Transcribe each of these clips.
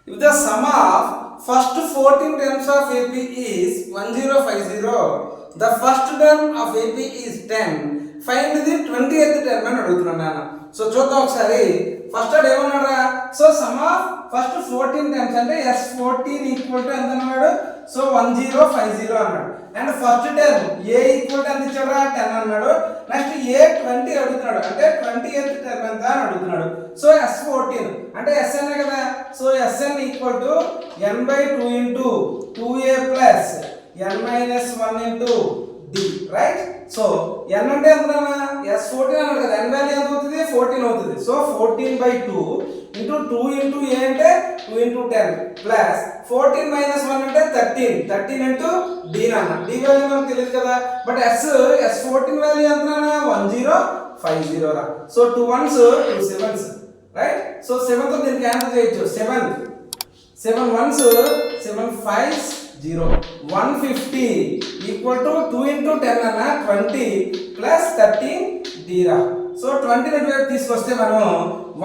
if the sum of first 14 terms of AP is 1050, the first term of AP is 10, find the 20th term అని అడుగుతున్నాను నాన్న. So చూద్దాం ఒకసారి. First వాడు ఏమన్నాడు? So some of first 14 terms అంటే S14 equal to ఎంత అన్నాడు? సో 1050 అన్నాడు. And first term A equal to ఎంత ఇచ్చాడు? 10 అన్నాడు. నెక్స్ట్ A20 అడుగుతున్నాడు, అంటే 20th టర్మ్ ఎంత అని అడుగుతున్నాడు. సో S14 అంటే Sn కదా. So Sn equal to n/2 into 2A plus n-1 into D, right? So n అంటే ఎంత నాన్న? S14 అన్నాడు కదా. n వాల్యూ ఎంత అవుతుంది? 14 అవుతుంది. సో 14/2 ఇంటూ 2 ఇంటూ A అంటే 2 ఇంటూ 10 ప్లస్ 14 మైనస్ 1 అంటే 13 ఇంటూ D నాన్న. D వాల్యూ మనకు తెలియదు కదా. బట్ S14 వాల్యూ ఎంత నాన్న? 1050 రా. So 2 1s 2 7s, right? So 7 తో దీన్ని క్యాన్సిల్ చేయొచ్చు. 7 1s 7 5s 0. 150 equal to 2 into 10 అన్న 20 ప్లస్ 13 D రా. సో 20 ని వైపు తీసుకొస్తే మనం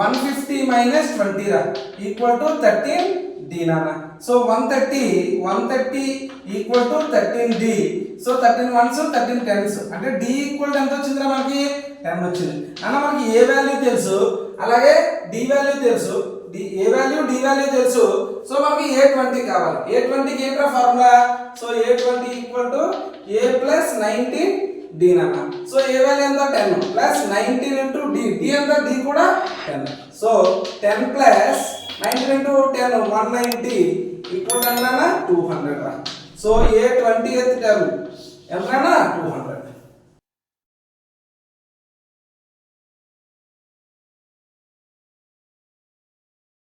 150 మైనస్ 20 రా ఈక్వల్ టు 13 D నాన్న. So 130 equal to 13 D. So 13 1s 13 10s అంటే D ఈక్వల్ ఎంత వచ్చిందిరా మనకి? 10 వచ్చింది అన్న. మనకి ఏ వాల్యూ తెలుసు, అలాగే D వాల్యూ తెలుసు. A వాల్యూ D వాల్యూ తెలుసు. సో మనకి A20 కావాలి. A20 కి ఏంట్రా formula? So A20 equal to A plus 19 D నాన్న. సో A వాల్యూ ఎంత? 10 ప్లస్ 19 ఇంటూ D. D ఎంత? D కూడా 10. సో 10 ప్లస్ 19 ఇంటూ 10 190 ఈక్వల్ ఎంత నాన్న? 200 రా. సో A20th టర్మ్ ఎంత నాన్న? 200.